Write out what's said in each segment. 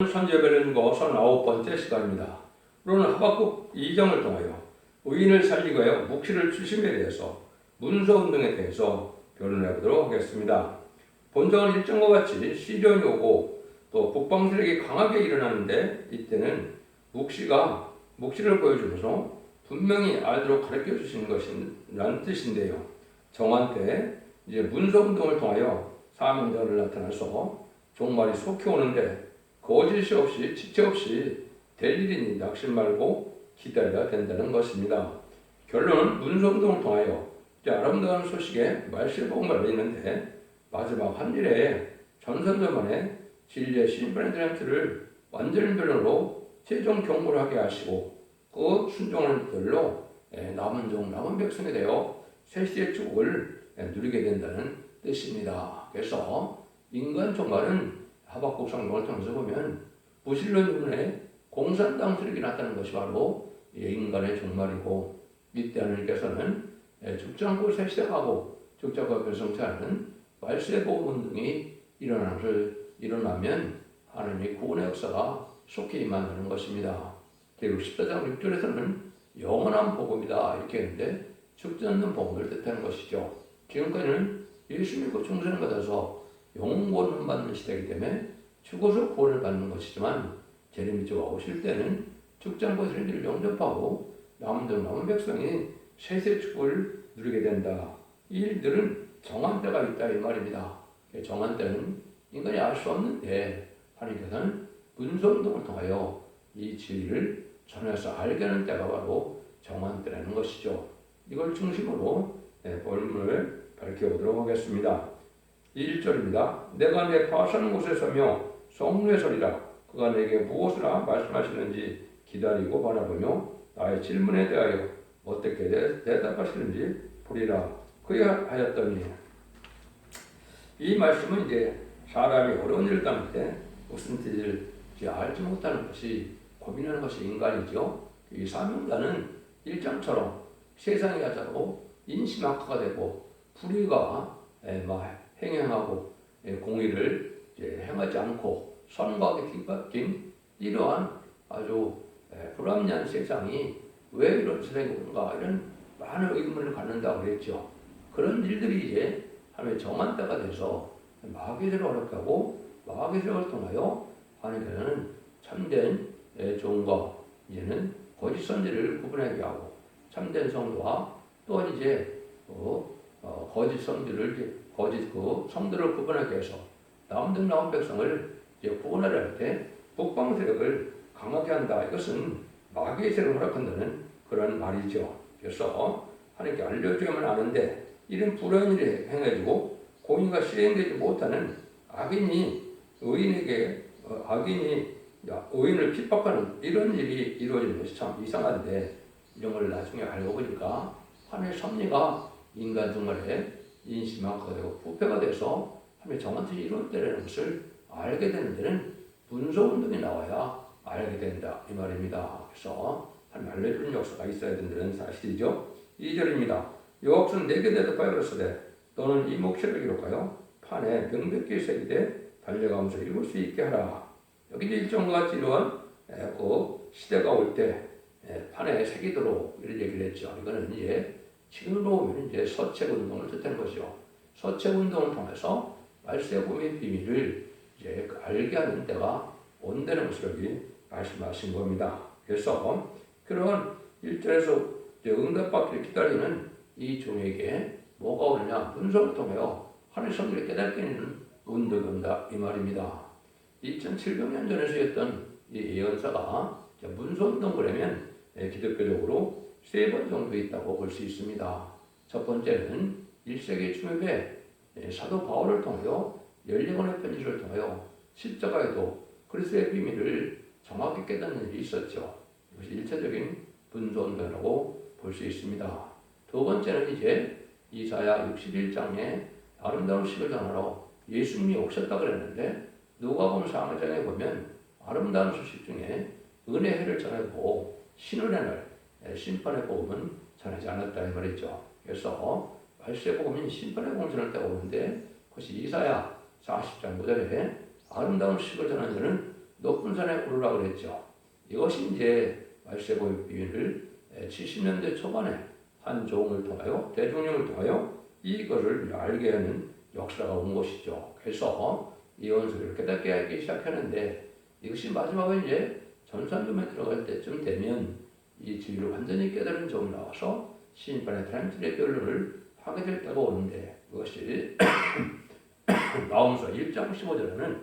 선제별은 거 39번째 시간입니다. 오늘은 하박국 2장을 통하여 의인을 살리고 하여 묵시를 주심에 대해서 문서운동에 대해서 변론해 보도록 하겠습니다. 본장은 일정과 같이 시련이 오고 또 북방 세력이 강하게 일어나는데 이때는 묵시를 보여주면서 분명히 알도록 가르쳐 주시는 것이라는 뜻인데요. 정한 때 이제 문서운동을 통하여 사명자를 나타나서 종말이 속히 오는데 거짓이 없이 지체 없이 될 일이니 낙심 말고 기다려야 된다는 것입니다. 결론은 문서운동을 통하여 아름다운 소식에 말실복음을 있는데 마지막 한 일에 전선자만의 진리의 심판의 드렌트를 완전히 변론으로 최종 경고를 하게 하시고 그 순종하는 들로 남은 백성이 되어 세시의 축복을 누리게 된다는 뜻입니다. 그래서 인간 종말은 하박국 성경을 통해서 보면 부실로 눈에 공산당 세력이 나타나는 것이 바로 인간의 종말이고 이때 하나님께서는 죽지 않고 새 시작하고 죽지 않고 별성치 않은 말세의 복음 운동이 일어나면 하나님의 구원의 역사가 속히 임한다는 것입니다. 계속 14장 6절에서는 영원한 복음이다 이렇게 했는데 죽지 않는 복음을 뜻하는 것이죠. 지금까지는 예수 믿고 충성을 받아서 영원을 받는 시대이기 때문에 죽어서 구원을 받는 것이지만 재림주가 오실 때는 죽지 않고 세리를 영접하고 남은 백성이 세세 축복을 누리게 된다. 이 일들은 정한 때가 있다 이 말입니다. 정한 때는 인간이 알 수 없는데 하나님께서는 문서운동을 통하여 이 진리를 전해서 알게 하는 때가 바로 정한 때라는 것이죠. 이걸 중심으로 본문을 밝혀보도록 하겠습니다. 1절입니다. 내가 내 파사는 곳에 서며 성루에 서리라. 그가 내게 무엇을 말씀하시는지 기다리고 바라보며 나의 질문에 대하여 어떻게 대답하시는지 보리라. 그리하였더니 이 말씀은 이제 사람이 어려운 일을 당할 때 무슨 뜻인지 알지 못하는 것이 고민하는 것이 인간이죠. 이 사명자는 일장처럼 세상이 하자고 인심악화가 되고 불의가 행행하고 공의를 행하지 않고 선과하게 뒤바뀐 이러한 아주 불합리한 세상이 왜 이런 세상이 오는가 이런 많은 의문을 갖는다고 그랬죠. 그런 일들이 이제 하나님의 정한 때가 돼서 마귀를 어렵게 하고 마귀를 통하여 하나님께서는 참된 종과 이제는 거짓 선지를 구분하게 하고 참된 성도와 또한 이제 거짓 성지를 거짓 성도를 구분하게 해서 남은 백성을 이제 구원하려 할 때 북방 세력을 강하게 한다. 이것은 마귀의 세력을 허락한다는 그런 말이죠. 그래서 하나님께 알려주면 아는데 이런 불의한 일이 행해지고 공의가 실행되지 못하는 악인이 의인을 핍박하는 이런 일이 이루어지는 것이 참 이상한데 이런 걸 나중에 알고 보니까 하나님의 섭리가 인간 정말에 인심화가 되고 부패가 돼서 하나님의 정한 뜻이 이루어진다는 것을 알게 되는 데는 문서운동이 나와야 알게 된다 이 말입니다. 그래서 하나님 알려주는 역사가 있어야 된다는 사실이죠. 2절입니다. 여호와께서 내게 대답하여 그러시되 너는 이 묵시를 기록하여 판에 명백히 새기되 달려가면서 읽을 수 있게 하라. 여기 일정과 같이 이러한 그 시대가 올 때 판에 새기도록 이런 얘기를 했죠. 이거는 이제 지금으로 보면 이제 서책운동을 뜻하는 것이죠. 서책운동을 통해서 말세의 복음의 비밀을 이제 알게 하는 때가 온다는 것을 여기 말씀하신 겁니다. 그래서 그런 1절에서 응답받기를 기다리는 이 종에게 뭐가 오느냐? 문서를 통하여 하나님의 성질을 깨닫게 하는 운동이 온다 이 말입니다. 2700년 전에 쓰였던 이 예언사가 문서운동을 하면 기독교적으로 3번 정도 있다고 볼 수 있습니다. 첫 번째는 1세기 초에 사도 바울을 통하여 열린권의 편지를 통하여 십자가에도 그리스도의 비밀을 정확히 깨닫는 일이 있었죠. 이것이 일차적인 문서운동이라고 볼 수 있습니다. 두 번째는 이제 이사야 61장에 아름다운 식을 전하러 예수님이 오셨다고 그랬는데 누가복음 4장에 보면 아름다운 소식 중에 은혜의 해를 전하고 신은의 날 심판의 복음은 전하지 않았다 이 말이죠. 그래서 말세의 복음인 심판의 복음을 전할 때가 오는데 그것이 이사야 40장 9절에 아름다운 식을 전하는 자는 높은 산에 오르라 그랬죠. 이것이 이제 말세보의 비밀을 70년대 초반에 한 종을 통하여 대통령을 통하여 이것을 알게 하는 역사가 온 것이죠. 그래서 예언서를 깨닫게 하기 시작하는데 이것이 마지막에 이제 전산점에 들어갈 때쯤 되면 이 진리를 완전히 깨달은 종이 나와서 심판의 단틀의 변론을 하게 될 때가 오는데 그것이 나홈서 1장 15절에는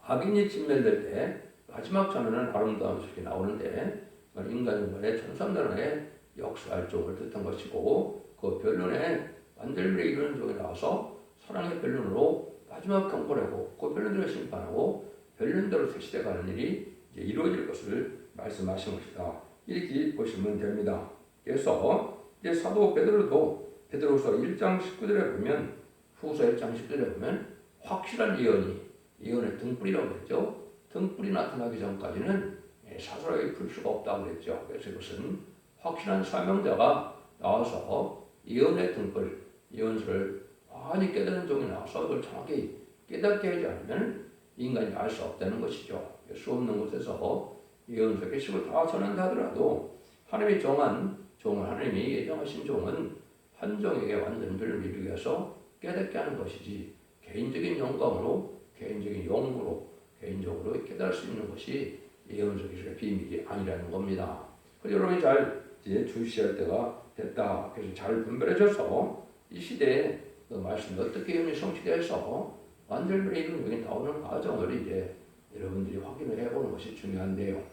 악인이 진멸될 때 마지막 장면은 아름다운 소식이 나오는데 인간의 천상나라의 역사할 종을 뜻한 것이고 그 변론에 완전히 이루는 종이 나와서 사랑의 변론으로 마지막 경고를 하고 그 변론대로 심판하고 변론대로 택시돼가는 일이 이제 이루어질 것을 말씀하신 것이다. 이렇게 보시면 됩니다. 그래서 이제 사도 베드로도 베드로서 1장 19절에 보면 후서 1장 10절에 보면 확실한 예언의 등불이라고 그랬죠. 등불이 나타나기 전까지는 사설하게 풀 수가 없다고 그랬죠. 그래서 이것은 확실한 사명자가 나와서 예언의 등불, 예언서를 많이 깨닫는 종이 나와서 그걸 정확히 깨닫게 하지 않으면 인간이 알 수 없다는 것이죠. 수 없는 곳에서 예언서 계시고 다 전한다 하더라도 하나님이 정한 종을 하나님이 예정하신 종은 한 종에게 완전 변론을 이루기 위해서 깨닫게 하는 것이지 개인적인 영감으로 개인적인 용으로 개인적으로 깨달을 수 있는 것이 예언서 기술의 비밀이 아니라는 겁니다. 그래서 여러분이 잘 이제 주시할 때가 됐다. 그래서 잘 분별해져서 이 시대에 그 말씀이 어떻게 예언이 성취돼서 완전히 이루어지게 나오는 과정을 이제 여러분들이 확인을 해보는 것이 중요한데요.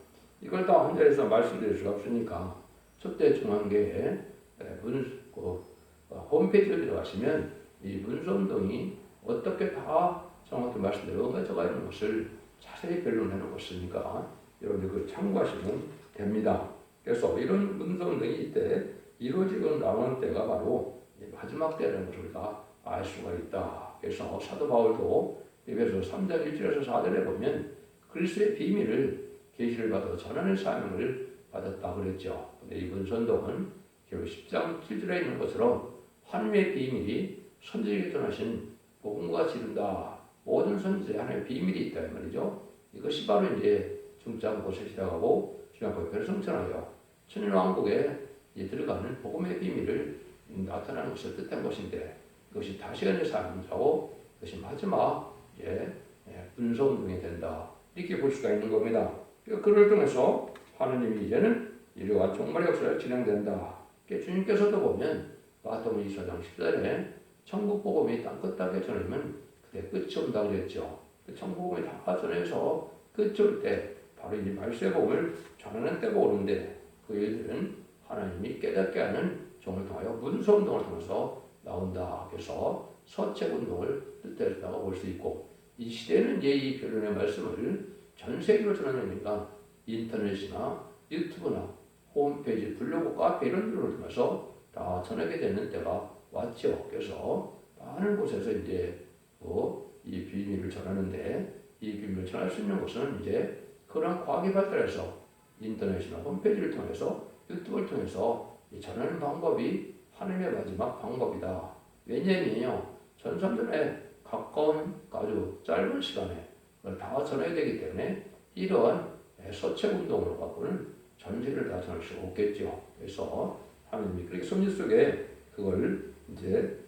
이걸 다 혼자서 말씀드릴 수가 없으니까 첫째 중앙교회 홈페이지에 들어가시면 이 문서운동이 어떻게 다 정확히 말씀대로 맺어가 있는 것을 자세히 변론해 놓았으니까 여러분들 그 참고하시면 됩니다. 그래서 이런 문서운동이 이때 이루어지고 나오는 때가 바로 마지막 때라는 것을 우리가 알 수가 있다. 그래서 사도 바울도 에베소 3장 1절에서 4절에 보면 그리스도의 비밀을 계시를 받아 전하는 사명을 받았다 그랬죠. 근데 이 문서운동은 결국 10장 7절에 있는 것처럼 하나님의 비밀이 선지자에게 전하신 복음과 지른다. 모든 선지자에 하나님의 비밀이 있다 이 말이죠. 이것이 바로 이제 중장고세 시작하고 중앙고 별성천하여 천일왕국에 들어가는 복음의 비밀을 나타나는 것을 뜻한 것인데 이것이 다시간의 사명자고 이것이 마지막 분서운동이 된다. 이렇게 볼 수가 있는 겁니다. 그를 통해서 하느님이 이제는 이러한 종말의 역사가 진행된다. 주님께서도 보면 마태복음 24장 10절에 천국 복음이 땅끝땅에 전하면 그때 끝이 온다고 그랬죠. 천국 복음이 다 전해서 끝이 올 때 바로 이 말세복음을 전하는 때가 오는데 그 일들은 하나님이 깨닫게 하는 종을 통하여 문서운동을 통해서 나온다. 그래서 서책운동을 뜻했다고 볼 수 있고 이 시대는 이제 이 변론의 말씀을 전 세계로 전하니까 인터넷이나 유튜브나 홈페이지, 블로그, 카페 이런 데로 통해서 다 전하게 되는 때가 왔죠. 그래서 많은 곳에서 이제 이 비밀을 전하는데 이 비밀을 전할 수 있는 것은 이제 그런 과학이 발달해서 인터넷이나 홈페이지를 통해서 유튜브를 통해서 전하는 방법이 하나님의 마지막 방법이다. 왜냐면요, 전선전에 가까운 아주 짧은 시간에 그걸 다 전해야 되기 때문에 이러한 서책 운동으로 갖고는 전체를 다 전할 수 없겠죠. 그래서 하나님이 그렇게 섭리 속에 그걸 이제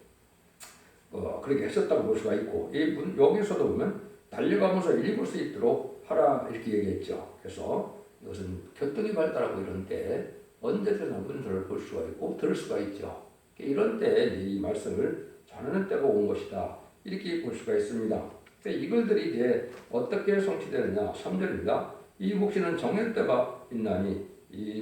그렇게 했었다고 볼 수가 있고 여기서도 보면 달려가면서 읽을 수 있도록 하라 이렇게 얘기했죠. 그래서 이것은 교통이 발달하고 이런 때 언제든지 문서를 볼 수가 있고 들을 수가 있죠. 이런 때 이 말씀을 전하는 때가 온 것이다. 이렇게 볼 수가 있습니다. 이것들이 이제 어떻게 성취되느냐 3절입니다. 이 묵시는 정할 때가 있나니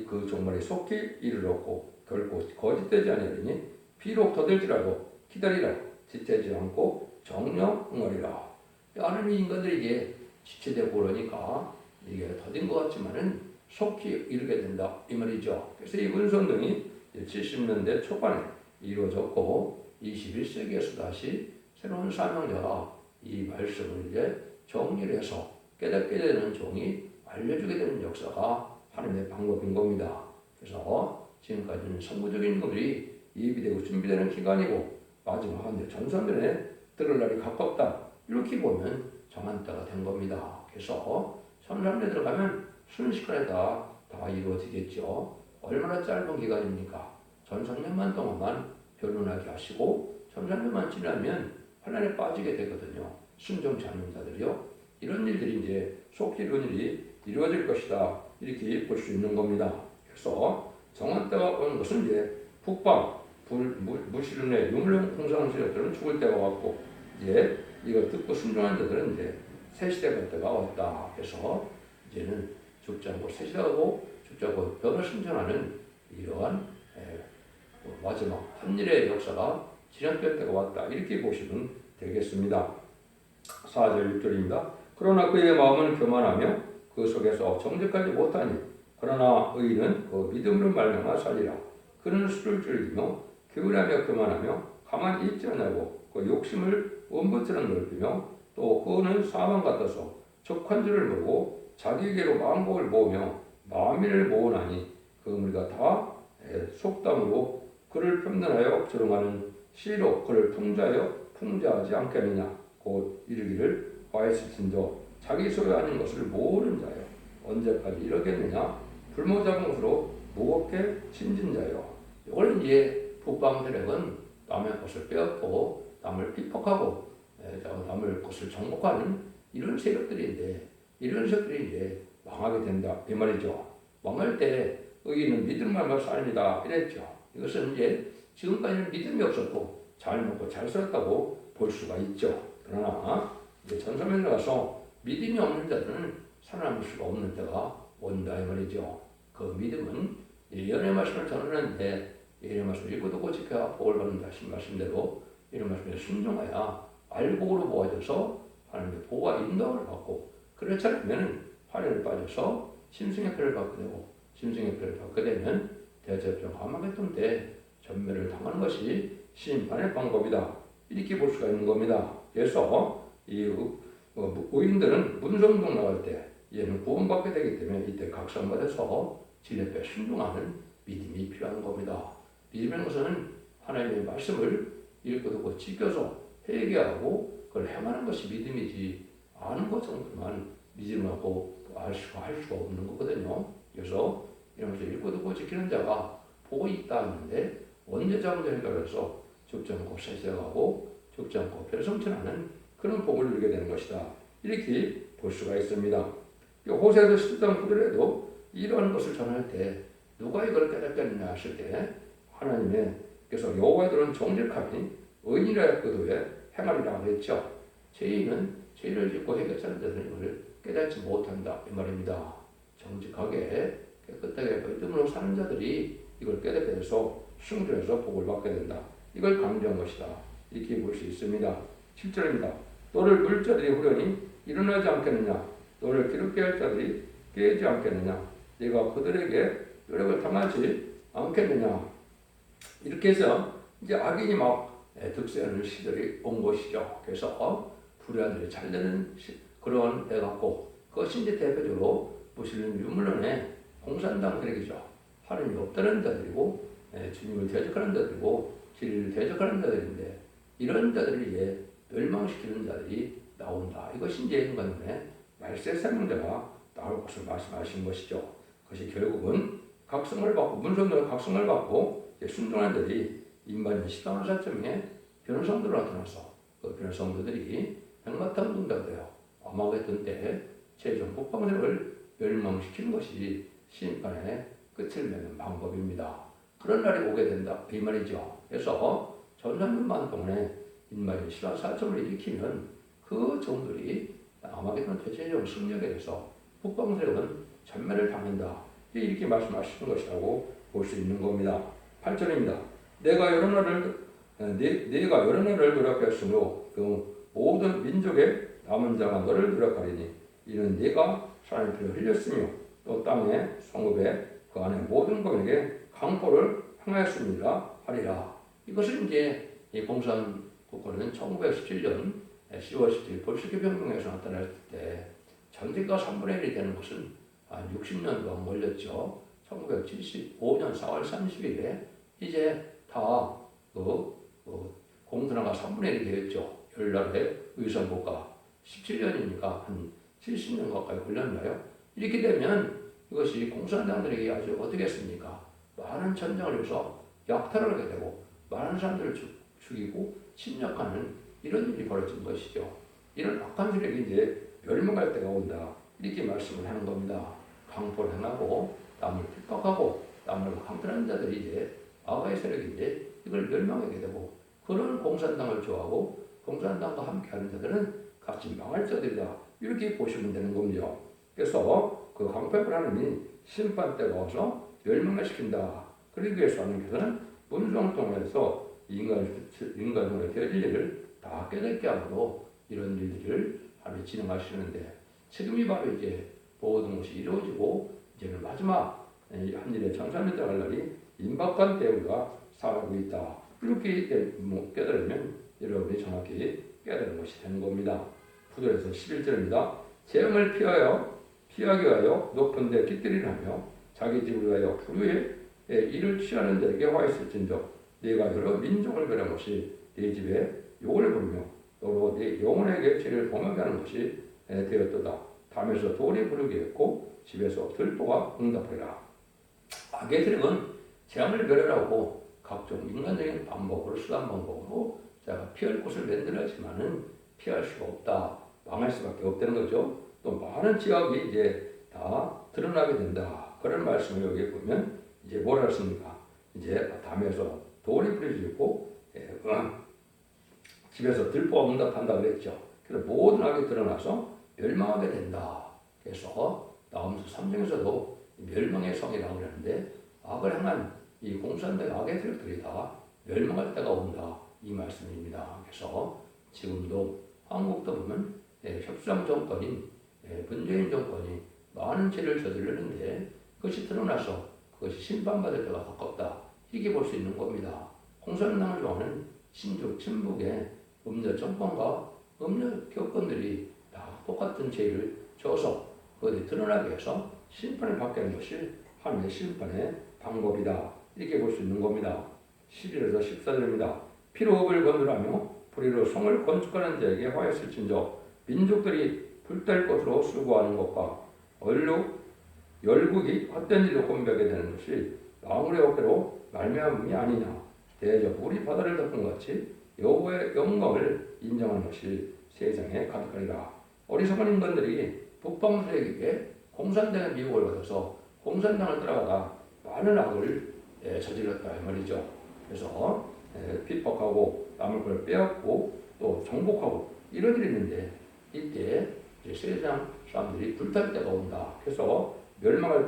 그 종말에 속히 이르렀고 결코 거짓되지 아니하리니 비록 더딜지라도 기다리라 지체지 않고 정령응하리라. 하나님이 인간들에게 지체되고 그러니까 이게 더딘 것 같지만은 속히 이르게 된다 이 말이죠. 그래서 이 문서운동이 70년대 초반에 이루어졌고 21세기에서 다시 새로운 사명자가 이 말씀을 이제 정리를 해서 깨닫게 되는 종이 알려주게 되는 역사가 하나님의 방법인 겁니다. 그래서 지금까지는 선구적인 것들이 예비되고 준비되는 기간이고 마지막 한 전선전에 들을 날이 가깝다. 이렇게 보면 정한 때가 된 겁니다. 그래서 선산에 들어가면 순식간에 다 이루어지겠죠. 얼마나 짧은 기간입니까? 전산년만 동안만 변론하게 하시고 전산년만 지나면 환란에 빠지게 되거든요. 순종치 않는 자들이요. 이런 일들이 이제 속히 이런 일이 이루어질 것이다. 이렇게 볼 수 있는 겁니다. 그래서 정한 때가 오는 것은 이제 북방, 무신론의 유물론 공상한 세력들은 죽을 때가 왔고 이제 이걸 듣고 순종한 자들은 이제 새 시대가 때가 왔다. 그래서 이제는 죽지 않고 새 시대하고 죽지 않고 변을 신전하는 이러한 마지막 한일의 역사가 진행될 때가 왔다. 이렇게 보시면 되겠습니다. 4절 6절입니다. 그러나 그의 마음은 교만하며 그 속에서 정직하지 못하니 그러나 의인은 그 믿음으로 말미암아 살리라. 그는 술을 즐기며 게으르며 교만하며 가만히 있지 않냐고 그 욕심을 원부처럼 넓히며 또 그는 사망 같아서 척한 줄을 모르고 자기에게로 만복을 모으며 만민을 모으나니 그 우리가 다 속담으로 그를 편단하여 조롱하는 시로 그를 풍자하지 않겠느냐. 곧 이르기를 화했을진저 자기 소유 아닌 것을 모으는 자여 언제까지 이러겠느냐. 불모잡은 것으로 무겁게 신진 자여. 이걸 이제 북방 세력은 남의 것을 빼앗고 남을 핍박하고 남을 것을 정복하는 이런 세력들인데 이런 세력들이 이제 망하게 된다 이 말이죠. 망할 때 의인은 믿음만 삽니다 이랬죠. 이것은 이제 지금까지는 믿음이 없었고 잘 먹고 잘 살았다고 볼 수가 있죠. 그러나 이제 전선에 가서 믿음이 없는 자들은 살아남을 수가 없는 때가 온다 이 말이죠. 그 믿음은 예언의 말씀을 전하는데 예언의 말씀을 읽고 듣고 지켜야 복을 받는다 하신 말씀대로 이런 말씀에 순종하여 알복으로 모아져서 하나님의 보호와 인도를 받고 그렇지 않으면 화려를 빠져서 심승의 표를 받게 되고 심승의 표를 받게 되면 대접병 하마겟돈 때 전멸을 당하는 것이 심판의 방법이다. 이렇게 볼 수가 있는 겁니다. 그래서 이 의인들은 문성동 나갈 때 얘는 구원받게 되기 때문에 이때 각성받아서 진리에 순종하는 믿음이 필요한 겁니다. 믿음이라는 것은 하나님의 말씀을 읽고 듣고 지켜서 회개하고 그걸 행하는 것이 믿음이지 아는 것 정도만 믿음하고 할 수가 없는 거거든요. 그래서 이러면서 읽고 듣고 지키는 자가 복이 있다 하는데 언제 잠들 해결해서 죽지 않고 세세하고 죽지 않고 별성천하는 그런 복을 누리게 되는 것이다. 이렇게 볼 수가 있습니다. 호세아서 10장 9절에도 이러한 것을 전할 때 누가 이걸 깨닫겠느냐 하실 때 하나님께서 여호와의 들은 정직함이 의인이라 그도에 행하리라 그랬죠. 죄인은 죄를 짓고 해결하는 자들은 이걸 깨닫지 못한다 이 말입니다. 정직하게 깨끗하게 믿음으로 사는 자들이 이걸 깨닫게 돼서 승주해서 복을 받게 된다. 이걸 강조한 것이다. 이렇게 볼 수 있습니다. 7절입니다. 너를 물 자들이 후련히 일어나지 않겠느냐. 너를 기르게 할 자들이 깨지 않겠느냐. 네가 그들에게 노력을 당하지 않겠느냐. 이렇게 해서 이제 악인이 막 득세하는 시절이 온 것이죠. 그래서 불의한들이 잘 되는 그런 애 같고 그것이 이제 대표적으로 무슬림 유물론의 공산당 세력이죠. 하나님이 없다는 자들이고 주님을 대적하는 자들이고 진리를 대적하는 자들인데 이런 자들을 멸망시키는 자들이 나온다. 이것이 이제 인간의 말세 생명자가 나올 것을 말씀하신 것이죠. 그것이 결국은 각성을 받고 문성들은 각성을 받고 순종한 자들이 인간의 시간을 사점에 변성들로 나타나서 그 변성들이 백마탄 동자되어 아마겟돈 때 최종 북방세력을 멸망시키는 것이 심판의 끝을 맺는 방법입니다. 그런 날이 오게 된다 이 말이죠. 그래서 전산년만 동안에 인간의 시간 사점을 일으키면 그 종들이 아마겟돈 대체적 승리하게 돼서 북방세력은 전멸을 당한다. 이렇게 말씀하시는 것이라고 볼 수 있는 겁니다. 8절입니다. 내가 여러 나라를 노력했으므로 그 모든 민족의 남은 자가 너를 노력하리니 이는 네가 사람의 피를 흘렸으며 또 땅의 성읍에 그 안에 모든 것에게 강포를 행하였습니다 하리라. 이것은 이제 이 공산국가는 1917년 10월 17일 볼시계혁명에서 나타났을 때 전쟁과 3분의 1이 되는 것은 한 60년 동안 걸렸죠. 1975년 4월 30일에 이제 다 공산화가 3분의 1이 되었죠. 열나라의 의선국가 17년이니까 한 70년 가까이 걸렸나요? 이렇게 되면 이것이 공산당들에게 아주 어떻겠습니까? 많은 전쟁을 해서 약탈을 하게 되고 많은 사람들을 죽이고 침략하는 이런 일이 벌어진 것이죠. 이런 악한 세력이 이제 멸망할 때가 온다. 이렇게 말씀을 하는 겁니다. 강포를 행하고 남을 핍박하고 남을 강탈하는 자들이 이제 악의 세력인데 이걸 멸망하게 되고 그런 공산당을 좋아하고 공산당과 함께하는 자들은 같이 망할 자들이다. 이렇게 보시면 되는 겁니다. 그래서 그 강포를 하느니 심판 때가 와서 멸망을 시킨다. 그러기 위해서 하나님께서는 문성을 통해서 인간의 될 일을 다 깨닫게 하고 이런 일들을 하나님이 진행하시는데 지금이 바로 이제 모든 것이 이루어지고 이제는 마지막 한 일의 천사를 들어갈 날이 임박한 때 우리가 살아가고 있다. 이렇게 깨달으면 여러분이 정확히 깨달은 것이 되는 겁니다. 구절에서 11절입니다. 재앙을 피하기 위하여 높은 데 깃들이라며 자기 집을 위하여 부류에 이를 취하는 자에게 화 있을진저 네가 여러 민족을 멸한 것이 네 집에 욕을 부르며 너로 네 영혼에게 죄를 범하게 하는 것이 되었도다. 담에서 돌이 부르게 했고 집에서 들보가 응답하리라. 악의 세력은 재앙을 멸하라고 각종 인간적인 방법으로 수단 방법으로 자가 피할 곳을 만들었지만은 피할 수가 없다. 망할 수밖에 없다는 거죠. 또 많은 지역이 이제 다 드러나게 된다. 그런 말씀을 여기 보면 이제 뭐라 했습니까? 이제 담에서 돌이 부러지고 집에서 들보가 응답한다 그랬죠. 그래서 모든 악이 드러나서 멸망하게 된다. 그래서 나오면서 3장에서도 멸망의 성이라고 그러는데 악을 향한 이 공산당 악의 세력들이 다 멸망할 때가 온다. 이 말씀입니다. 그래서 지금도 한국도 보면 협상 정권인 문재인 정권이 많은 죄를 저지르는데 그것이 드러나서 그것이 심판받을 때가 가깝다. 이렇게 볼 수 있는 겁니다. 공산당을 좋아하는 신주, 친북의 음녀 정권과 음녀 교권들이 다 똑같은 죄를 져서 그것이 드러나게 해서 심판을 받게 하는 것이 하나님의 심판의 방법이다. 이렇게 볼 수 있는 겁니다. 11에서 14절입니다. 피로 업을 건드라며 불의로 성을 건축하는 자에게 화였을진저 민족들이 불탈 것으로 수고하는 것과 열국이 헛된 일로 곤배하게 되는 것이 망울의 어깨로 말미암음이 아니냐. 대저 물이 바다를 덮은 것 같이 여호와의 영광을 인정하는 것이 세상에 가득하리라. 어리석은 인간들이 북방세력에게 공산당의 미혹을 받아서 공산당을 따라가다 많은 악을 저질렀다 이 말이죠. 그래서 핍박하고 남을 걸 빼앗고 또 정복하고 이런 일이 있는데 이때 이제 세상 사람들이 불탈 때가 온다. 그래서 멸망할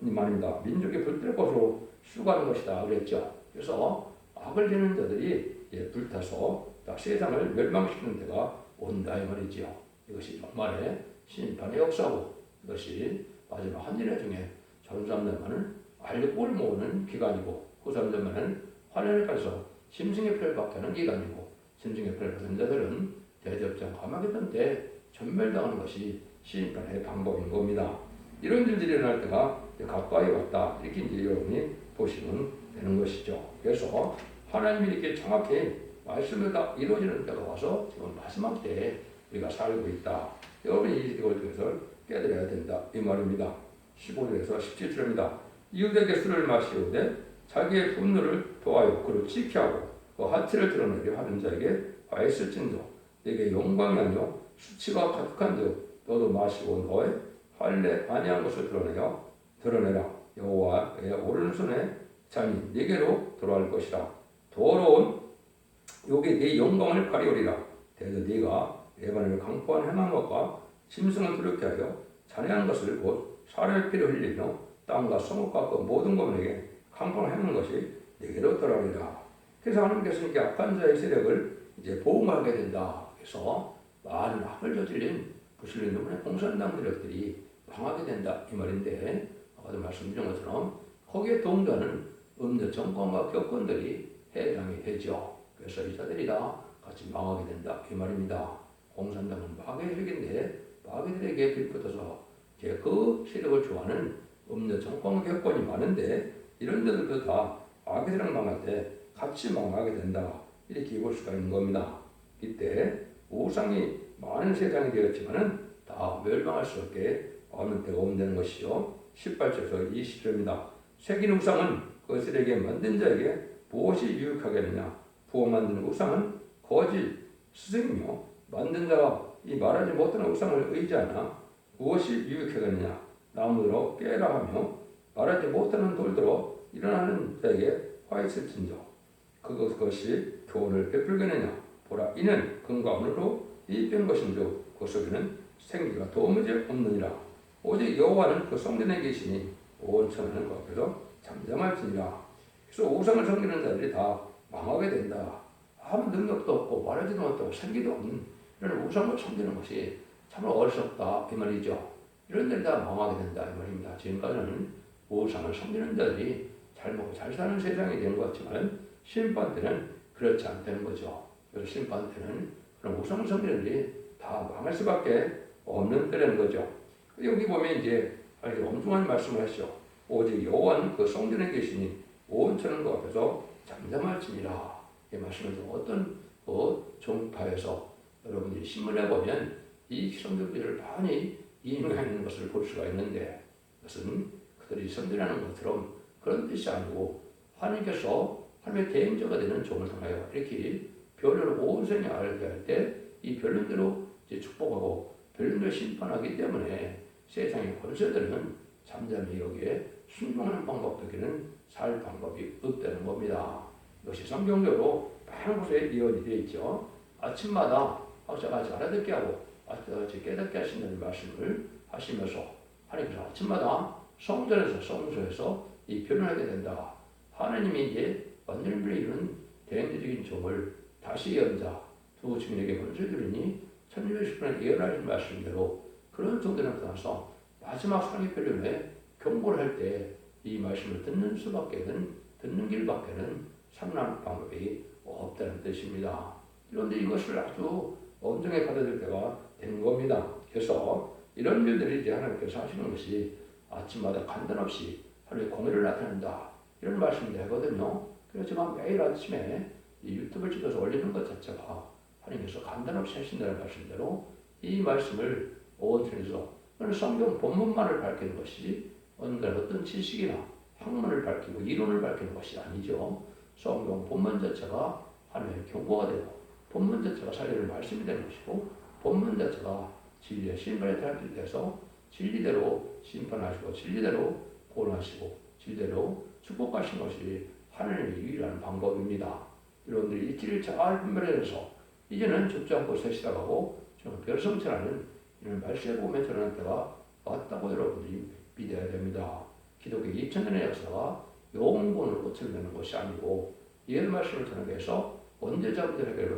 이 말입니다. 민족이 불탈 것으로 수고하는 것이다 그랬죠. 그래서 악을 지는 자들이 불타서 세상을 멸망시키는 때가 온다 이 말이죠. 이것이 정말의 심판의 역사고 이것이 마지막 한 일의 중에 전 사람들만은 알력을 모으는 기간이고 그 사람들만은 환란을 가서 짐승의 표를 받게 하는 기간이고 짐승의 표를 받은 자들은 대접장 감옥에 든 때 전멸당하는 것이 심판의 방법인 겁니다. 이런 일들이 일어날 때가 가까이 왔다. 이렇게 이제 여러분이 보시면 되는 것이죠. 그래서 하나님이 이렇게 정확히 말씀을 다 이루어지는 때가 와서 지금 마지막 때에 우리가 살고 있다. 여러분이 이걸 통해서 깨달아야 된다. 이 말입니다. 15절에서 17절입니다. 이웃에게 술을 마시오되 자기의 분노를 도하여 그를 지켜하고 그 하체를 드러내려 하는 자에게 화했을진도 내게 영광이 아니요 수치가 가득한즉 너도 마시고 너의 할례 아니한 것을 드러내라. 여호와의 오른손에 잔이 네게로 돌아올 것이라. 더러운 욕이 네 영광을 가리오리라. 대저 네가 레바논을 강포한 행한 것과 짐승을 두렵게 하여 잔해한 것을 곧 사료의 피를 흘리며 땅과 성읍과 그 모든 것에게 강포를 행한 것이 네게로 돌아오리라. 그래서 하나님께서 이렇게 악한 자의 세력을 이제 보응하게 된다. 그래서 많은 악을 저질린 부실린 놈의 공산당 세력들이 망하게 된다 이 말인데 아까도 말씀드린 것처럼 거기에 동조하는 음녀 정권과 교권들이 해당이 되죠. 그래서 이 자들이 다 같이 망하게 된다 이 말입니다. 공산당은 마귀의 세력인데 마귀들에게 빌붙어서 이제 그 세력을 좋아하는 음녀 정권 교권이 많은데 이런 자들도 다 마귀들랑 망할 때 같이 망하게 된다 이렇게 볼 수가 있는 겁니다. 이때 우상이 많은 세상이 되었지만은 다 멸망할 수밖에 없는 때가 온다는 것이죠. 18절에서 20절입니다. 새긴 우상은 그것들에게 만든 자에게 무엇이 유익하겠느냐? 부어 만드는 우상은 거짓 스승이며 만든 자가 이 말하지 못하는 우상을 의지하나 무엇이 유익하겠느냐? 나무들어 깨라 하며 말하지 못하는 돌들어 일어나는 자에게 화 있을진저 그것이 교훈을 베풀겠느냐? 보라 이는 금과 은으로 입힌 것인즉 그 속에는 생기가 도무지 없느니라. 오직 여호와는 그 성전에 계시니 온 천하는 그 앞에서 잠잠할지니라. 그래서 우상을 섬기는 자들이 다 망하게 된다. 아무 능력도 없고 말하지도 못하고 생기도 없는 이런 우상을 섬기는 것이 참 어리석다 이 말이죠. 이런 데는 다 망하게 된다 이 말입니다. 지금까지는 우상을 섬기는 자들이 잘 먹고 잘 사는 세상이 된 것 같지만 심판 때는 그렇지 않다는 거죠. 그래서 심판 때는 그런 우상을 섬기는 자들이 다 망할 수밖에 없는 때라는 거죠. 여기 보면 이제 아주 엄중한 말씀을 하시죠. 오직 여호와는 그 성전에 계시니 온 천은 그 앞에서 잠잠할지니라. 이 말씀은 어떤 종파에서 여러분들이 신문에 보면 이 성전들을 많이 이용하는 것을 볼 수가 있는데 그것은 그들이 선전하는 것처럼 그런 뜻이 아니고 하나님께서 하나님의 대행자가 되는 종을 통하여 이렇게 변론을 온 세상에 알게 할 때 이 변론대로 이제 축복하고 변론대로 심판하기 때문에 세상의 권세들은 잠잠히 여기에 순종하는 방법밖에는 살 방법이 없다는 겁니다. 이것이 성경적으로 많은 곳에 이어져 있죠. 아침마다 제가 알아듣게 하고 깨닫게 하신다는 말씀을 하시면서 하나님께서 아침마다 성전에서 성소에서 이 변론하게 된다. 하나님이 이제 완전히 이루는 대행적인 종을 다시 연자 두 증인에게 권세주리니 천일백십분에 예언하신 말씀대로 그런 종들을 떠나서 마지막 상위 변론에 경고를 할 때 이 말씀을 듣는 길밖에는 상남 방법이 없다는 뜻입니다. 그런데 이것을 아주 엄정하게 받아들일 때가 된 겁니다. 그래서 이런 일들이 이제 하나님께서 하시는 것이 아침마다 간단 없이 하나님의 공의를 나타낸다. 이런 말씀을 하거든요. 그래서 제가 매일 아침에 이 유튜브를 찍어서 올리는 것 자체가 하나님께서 간단 없이 하신다는 말씀대로 이 말씀을 온천에서 성경 본문만을 밝히는 것이 어떤 지식이나 학문을 밝히고 이론을 밝히는 것이 아니죠. 성경 본문 자체가 하나님의 경고가 되고 본문 자체가 살리는 말씀이 되는 것이고 본문 자체가 진리의 심판에 대해서 진리대로 심판하시고 진리대로 고난하시고 진리대로 축복하신 것이 하나님의 유일한 방법입니다. 여러분들이 이 길을 잘 분별해서 이제는 죽지 않고 새시다가고 별성천하는 이런 말세에 보면 저러는 때가 왔다고 여러분들이 믿어야 됩니다. 기독교 2000년의 역사가 영원으로 끝을 내는 것이 아니고 이 말씀을 전하게해서 원죄자분들에게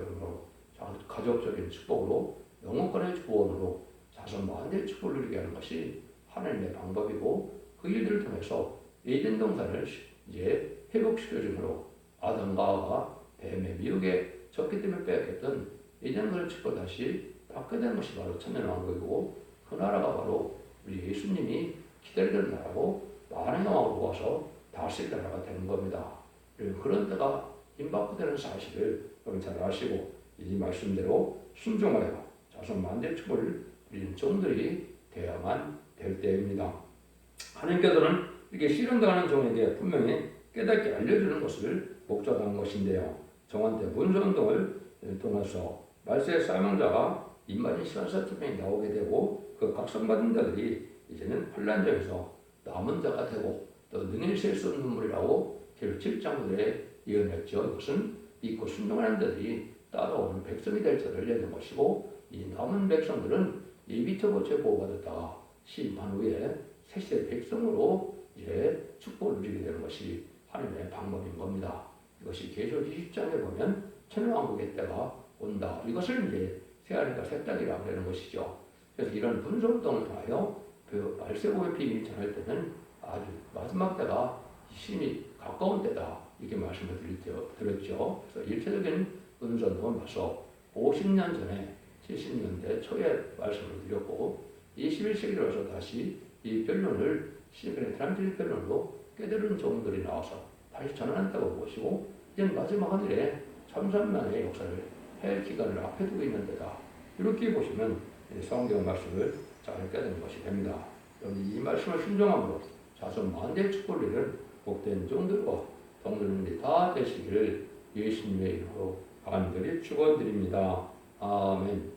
가족적인 축복으로 영혼권의 구원으로 자손 만대의 축복을 누리게 하는 것이 하나님의 방법이고 그 일들을 통해서 에덴 동산을 이제 회복시켜줌으로 아담과 하와가 뱀의 미혹에 졌기 때문에 빼앗겼던 에덴 동산을 축복 다시 받게 된 것이 바로 천년왕국이고 그 나라가 바로 우리 예수님이 기다리던 나라고 많은 영광으로 와서 다스릴 나라가 되는 겁니다. 그런 때가 임박되는 사실을 여러분 잘 아시고 이 말씀대로 순종하여 자손 만대의 축복을 누리는 종들이 되어야만 될 때입니다. 하나님께서는 이렇게 실현당하는 종에게 분명히 깨닫게 알려주는 것을 목적한 것인데요. 종한테 문서운동을 통해서 말세의 사명자가 입맞은 시간사 투명이 나오게 되고 그 각성받은 자들이 이제는 환란장에서 남은 자가 되고 또 능히 셀 수 없는 눈물이라고 계속 7장들에 예언했죠. 이것은 믿고 순종하는 자들이 따라오는 백성이 될 자를 얘기하는 것이고 이 남은 백성들은 예비처고체 보호받았다가 심판 후에 새시대 백성으로 이제 축복을 누리게 되는 것이 하나님의 방법인 겁니다. 이것이 계시록 20장에 보면 천년왕국의 때가 온다. 이것을 이제 새하늘과 새 땅이라고 하는 것이죠. 그래서 이런 분석운동을 통하여 그 말세복의 비밀을 전할 때는 아주 마지막 때가 심히 가까운 때다. 이렇게 말씀을 드렸죠. 그래서 일체적인 분석운동은 벌써 50년 전에 70년대 초에 말씀을 드렸고 21세기로 와서 다시 이 변론을 시간의 트란지트 변론으로 깨달은 종들이 나와서 다시 전환한다고 보시고 이제 마지막 하늘에 3,000만의 역사를 할 기간을 앞에 두고 있는 데다. 이렇게 보시면 성경 말씀을 잘 깨닫는 것이 됩니다. 이 말씀을 순종함으로 자손 만대의 축복을 이룬 복된 종들과 동들님들이 다 되시기를 예수님의 이름으로 간절히 축원드립니다. 아멘.